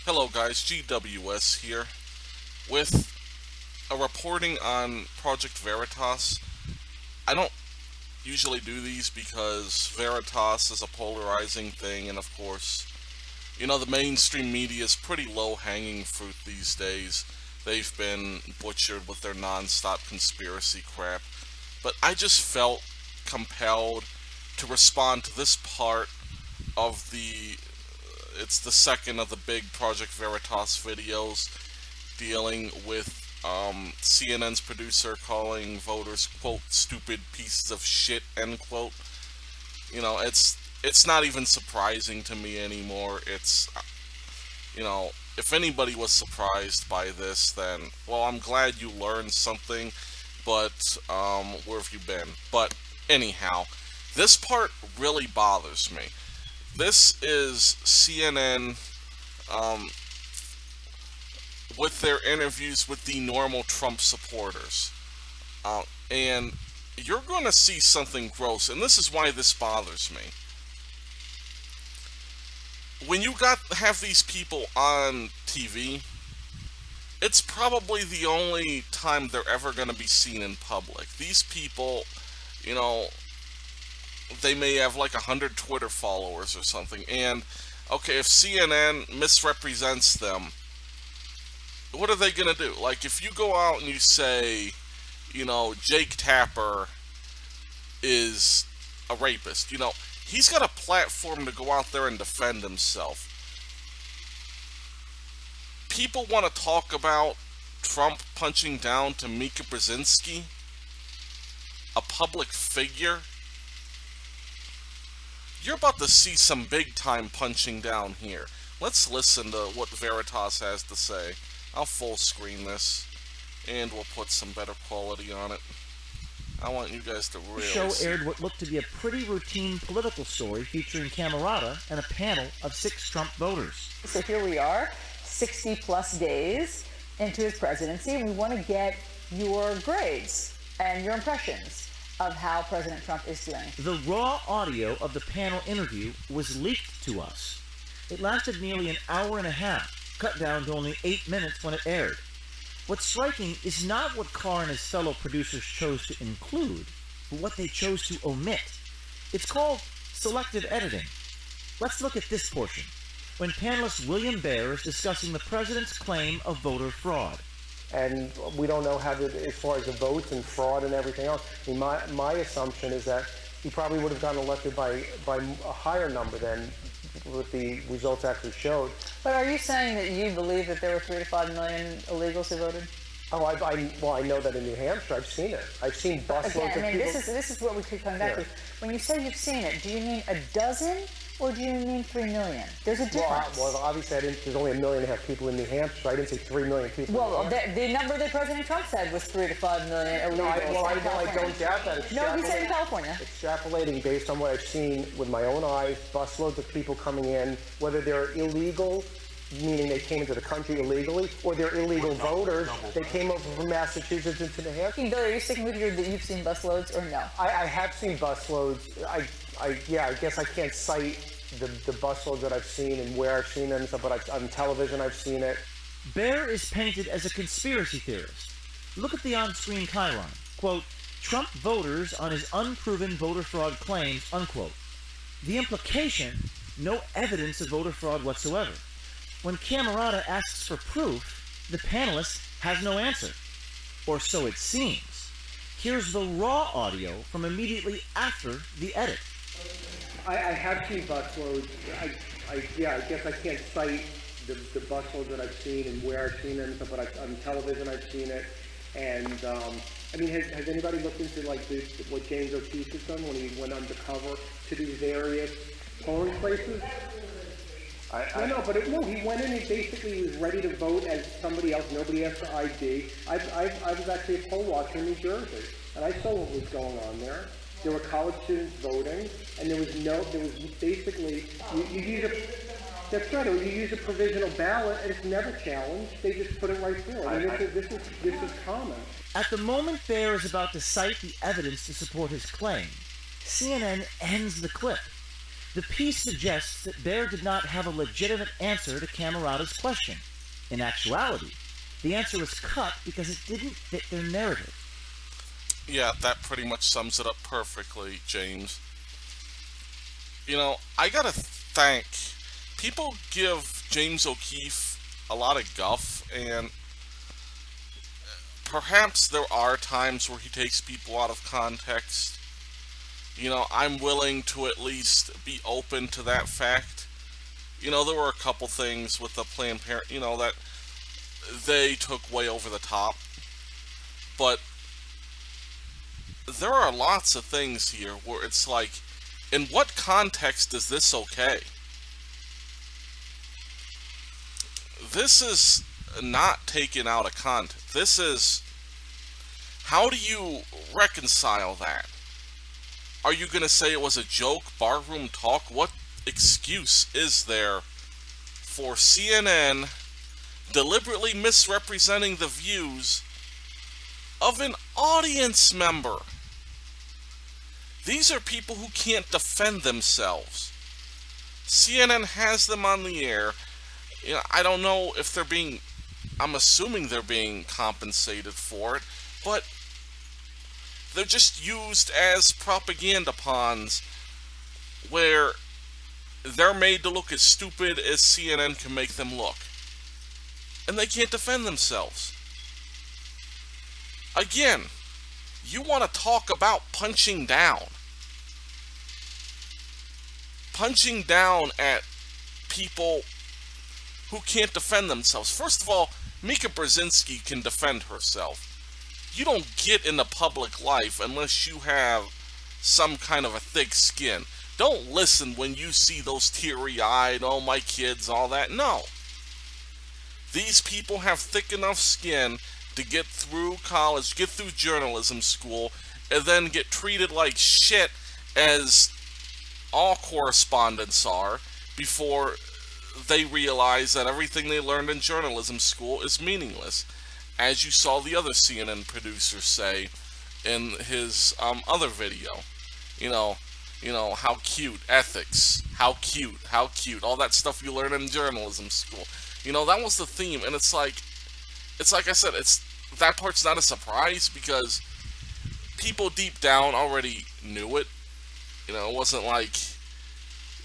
Hello guys, GWS here with a reporting on Project Veritas. I don't usually do these because Veritas is a polarizing thing, and of course, the mainstream media is pretty low hanging fruit these days. They've been butchered with their non-stop conspiracy crap. But I just felt compelled to respond to this part of it's the second of the big Project Veritas videos dealing with CNN's producer calling voters, quote, stupid pieces of shit, end quote. It's not even surprising to me anymore. If anybody was surprised by this, then, well, I'm glad you learned something, but where have you been? But anyhow, this part really bothers me. This is CNN um, with their interviews with the normal Trump supporters. And you're going to see something gross, and this is why this bothers me. When you have these people on TV, it's probably the only time they're ever going to be seen in public. These people, you know, they may have like 100 Twitter followers or something, and okay, if CNN misrepresents them, what are they gonna do? Like, if you go out and you say, Jake Tapper is a rapist, he's got a platform to go out there and defend himself. People want to talk about Trump punching down to Mika Brzezinski, a public figure. You're about to see some big time punching down here. Let's listen to what Veritas has to say. I'll full screen this, and we'll put some better quality on it. I want you guys to really The show aired what looked to be a pretty routine political story featuring Camerata and a panel of 6 Trump voters. So here we are, 60 plus days into his presidency, and we want to get your grades and your impressions of how President Trump is doing. The raw audio of the panel interview was leaked to us. It lasted nearly an hour and a half, cut down to only 8 minutes when it aired. What's striking is not what Carr and his fellow producers chose to include, but what they chose to omit. It's called selective editing. Let's look at this portion, when panelist William Baer is discussing the president's claim of voter fraud. And we don't know how, as far as the votes and fraud and everything else. I mean, my assumption is that he probably would have gotten elected by a higher number than what the results actually showed. But are you saying that you believe that there were 3 to 5 million illegals who voted? Oh, I know that in New Hampshire. I've seen it. I've seen busloads of people. This is what we could come back to. When you say you've seen it, do you mean a dozen? Or do you mean 3 million? There's a difference. Well, obviously, there's only 1.5 million people in New Hampshire. I didn't say 3 million people. Well, the number that President Trump said was 3 to 5 million illegals. No, I don't doubt that. No, he said in California. Extrapolating based on what I've seen with my own eyes, busloads of people coming in, whether they're illegal, meaning they came into the country illegally, or they're illegal voters. They came over from Massachusetts into New Hampshire. Bill, are you sticking with that you've seen busloads or no? I have seen busloads. I guess I can't cite the busloads that I've seen and where I've seen them, but on television I've seen it. Baer is painted as a conspiracy theorist. Look at the on-screen chyron. Quote, Trump voters on his unproven voter fraud claims, unquote. The implication, no evidence of voter fraud whatsoever. When Camerata asks for proof, the panelist has no answer. Or so it seems. Here's the raw audio from immediately after the edit. I have seen busloads. I guess I can't cite the busloads that I've seen and where I've seen them, but on television I've seen it. And I mean, has anybody looked into like what James O'Keefe has done when he went undercover to these various polling places? He went in and basically was ready to vote as somebody else. Nobody asked for ID. I was actually a poll watcher in New Jersey, and I saw what was going on there. There were college students voting, and there was basically, that's right, you use a provisional ballot, and it's never challenged. They just put it right through. I mean, this is common. At the moment Baer is about to cite the evidence to support his claim, CNN ends the clip. The piece suggests that Baer did not have a legitimate answer to Camerata's question. In actuality, the answer was cut because it didn't fit their narrative. Yeah, that pretty much sums it up perfectly, James. You know, I gotta thank people give James O'Keefe a lot of guff, and perhaps there are times where he takes people out of context. You know, I'm willing to at least be open to that fact. You know, there were a couple things with the Planned Parenthood, you know, that they took way over the top. But there are lots of things here where it's like, in what context is this okay? This is not taken out of context. This is, how do you reconcile that? Are you going to say it was a joke, barroom talk? What excuse is there for CNN deliberately misrepresenting the views of an audience member? These are people who can't defend themselves. CNN has them on the air. You know, I don't know if they're being, I'm assuming they're being compensated for it, but they're just used as propaganda pawns where they're made to look as stupid as CNN can make them look. And they can't defend themselves. Again, you want to talk about punching down. Punching down at people who can't defend themselves. First of all, Mika Brzezinski can defend herself. You don't get into public life unless you have some kind of a thick skin. Don't listen when you see those teary-eyed, oh my kids, all that. No. These people have thick enough skin to get through college, get through journalism school, and then get treated like shit as all correspondents are before they realize that everything they learned in journalism school is meaningless. As you saw the other CNN producer say in his other video. You know, how cute, ethics, how cute, all that stuff you learn in journalism school. You know, that was the theme, and it's like I said, that part's not a surprise because people deep down already knew it. You know, it wasn't like,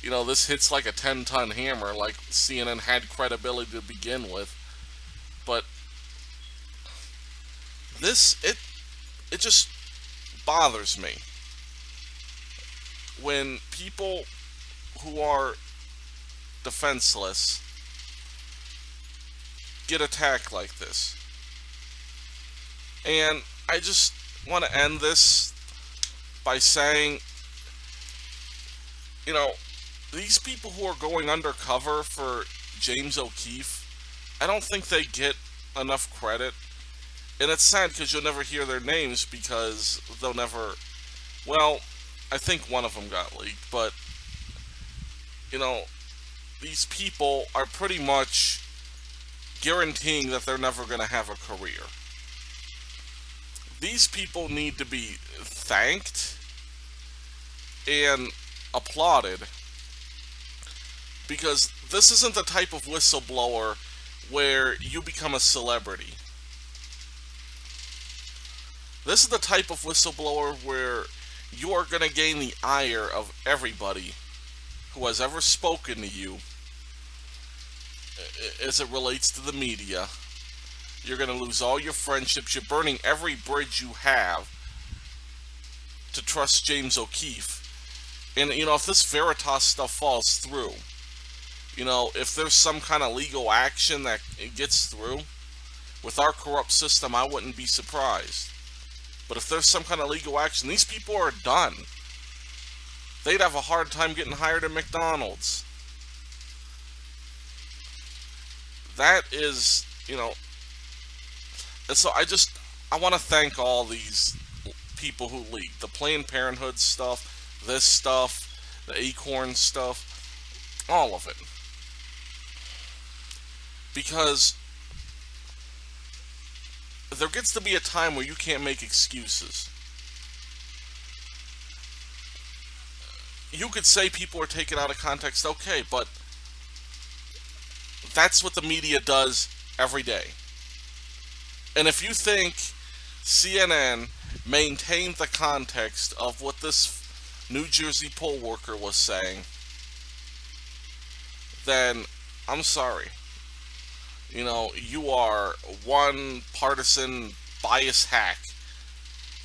you know, this hits like a 10-ton hammer, like CNN had credibility to begin with. But this, it just bothers me when people who are defenseless get attacked like this. And I just want to end this by saying, you know, these people who are going undercover for James O'Keefe, I don't think they get enough credit. And it's sad because you'll never hear their names because they'll never, well, I think one of them got leaked, but, you know, these people are pretty much guaranteeing that they're never going to have a career. These people need to be thanked and applauded because this isn't the type of whistleblower where you become a celebrity. This is the type of whistleblower where you are going to gain the ire of everybody who has ever spoken to you as it relates to the media. You're going to lose all your friendships. You're burning every bridge you have to trust James O'Keefe. And, you know, if this Veritas stuff falls through, you know, if there's some kind of legal action that it gets through, with our corrupt system, I wouldn't be surprised. But if there's some kind of legal action, these people are done. They'd have a hard time getting hired at McDonald's. That is, you know, and so I want to thank all these people who leaked. The Planned Parenthood stuff, this stuff, the Acorn stuff, all of it. Because there gets to be a time where you can't make excuses. you could say people are taken out of context, okay, but that's what the media does every day. And if you think CNN maintained the context of what this New Jersey poll worker was saying, then I'm sorry. You know, you are one partisan bias hack,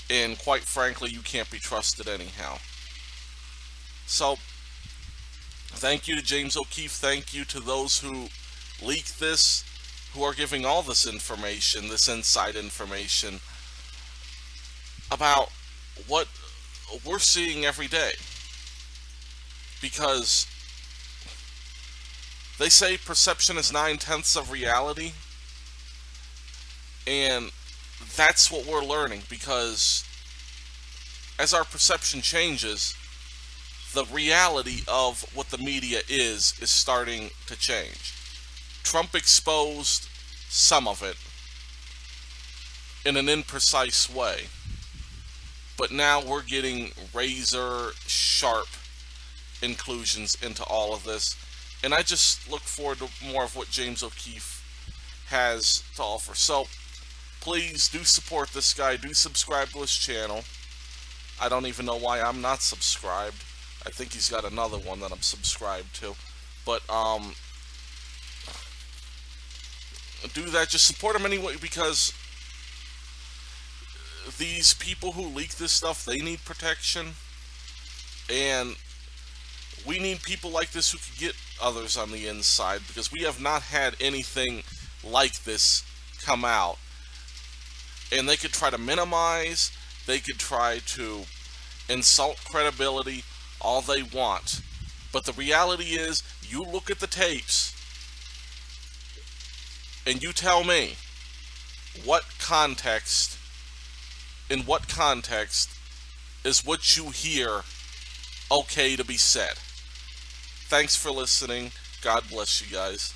and quite frankly, you can't be trusted anyhow. So, thank you to James O'Keefe. Thank you to those who leaked this, who are giving all this information, this inside information about what we're seeing every day. Because they say perception is 9/10 of reality, and that's what we're learning, because as our perception changes, the reality of what the media is starting to change. Trump exposed some of it in an imprecise way, but now we're getting razor sharp inclusions into all of this, and I just look forward to more of what James O'Keefe has to offer. So please do support this guy, do subscribe to his channel. I don't even know why I'm not subscribed. I think he's got another one that I'm subscribed to, but do that. Just support him anyway, because these people who leak this stuff, they need protection, and we need people like this who can get others on the inside, because we have not had anything like this come out. And they could try to minimize, they could try to insult credibility all they want, but the reality is, you look at the tapes and you tell me what context, in what context is what you hear okay to be said. Thanks for listening. God bless you guys.